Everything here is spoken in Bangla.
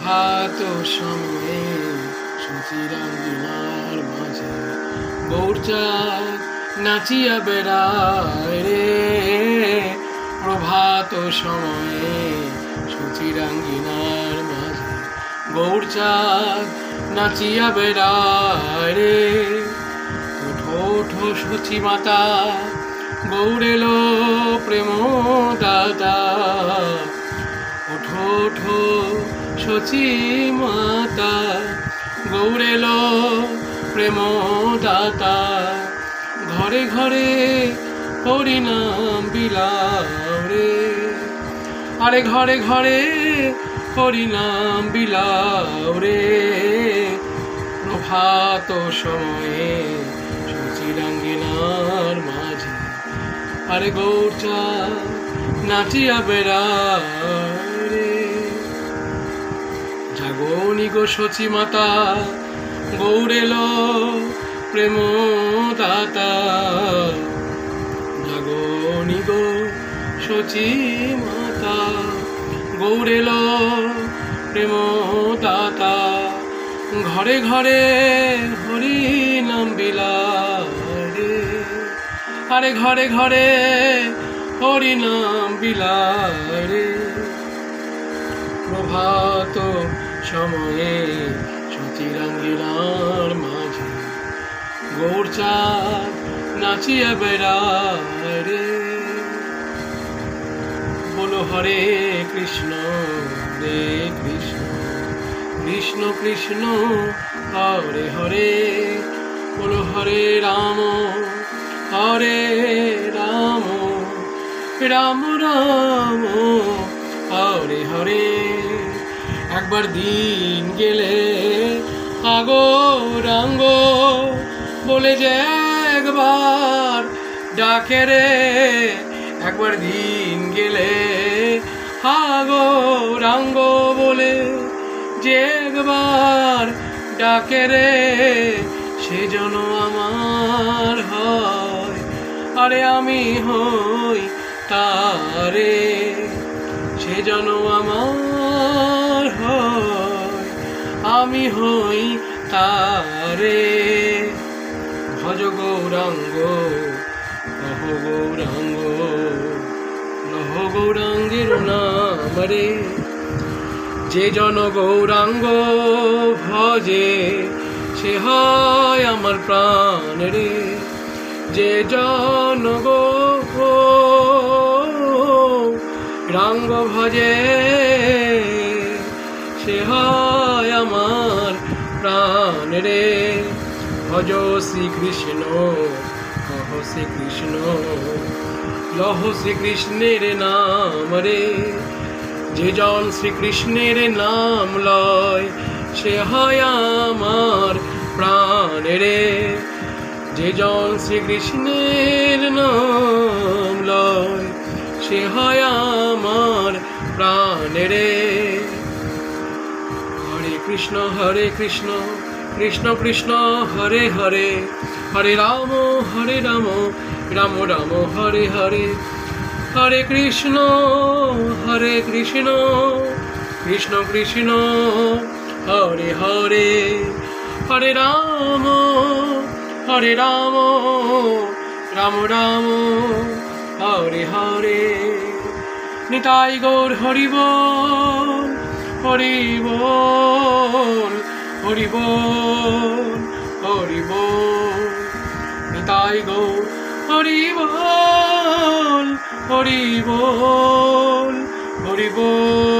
প্রভাত সময়ে সচিরাঙ্গিনার মাঝে গৌরচাঁদ নাচিয়া বেড়ায় রে। প্রভাত সময়ে সচিরাঙ্গিনার মাঝে গৌরচাঁদ নাচিয়া বেড়ায় রে। ওঠো ওঠো সচি মাতা, গৌর এলো প্রেম দাতা। ওঠো ওঠো সচি মাতা, গৌর এলো প্রেম দাতা। ঘরে ঘরে হরিনাম বিলাও রে। আরে ঘরে ঘরে হরিনাম বিলাও রে। প্রভাত সময়ে সচিরাঙ্গিনার মাঝে আরে গৌরচাঁদ নাচিয়া বেড়ায় রে। জাগনি গো সচি মাতা, গৌর এলো প্রেম দাতা। জাগনি গো সচি মাতা, গৌর এলো প্রেম দাতা। ঘরে ঘরে হরি নাম বিলায় রে। আরে ঘরে ঘরে হরি নাম বিলায় রে। প্রভাত সময়ে সচিরাঙ্গিনার মাঝে গৌরচাঁদ নাচিয়া বেড়ায় রে। বলো হরে কৃষ্ণ রে কৃষ্ণ, কৃষ্ণ কৃষ্ণ হরে হরে। বলো হরে রাম হরে রাম, রাম রাম হরে হরে। একবার দিন গেলে আগরাঙ্গ বলে যে একবার ডাকে রে। একবার দিন গেলে আগরাঙ্গ বলে যে একবার ডাকে রে। সে যেন আমার হয়, আরে আমি হই তারে। সে যেন আমার হয়, আমি হই তারে। ভজ গৌরাঙ্গ লহ গৌরাঙ্গ, লহ গৌরাঙ্গের নাম রে। যে জন গৌরাঙ্গ ভজে সে হয় আমার প্রাণ রে। যে জন গৌরাঙ্গ ভজে সে হয় আমার প্রাণ রে। ভজ শ্রীকৃষ্ণ লহ শ্রীকৃষ্ণ, লহ শ্রীকৃষ্ণের নাম রে। যে জন শ্রীকৃষ্ণের নাম লয় সে হয় আমার প্রাণ রে। যে জন শ্রীকৃষ্ণের নাম লয় সে হয় আমার প্রাণ রে। হরে কৃষ্ণ কৃষ্ণ কৃষ্ণ হরে হরে। হরে রাম রাম রাম হরে হরে। হরে কৃষ্ণ কৃষ্ণ কৃষ্ণ হরে হরে। হরে রাম রাম রাম হরে হরে। নিতাই গৌর হরি বল, হরি বল, হরি বল, হরি বল। নিতাই গৌর হরি বল, হরি বল, হরি বল।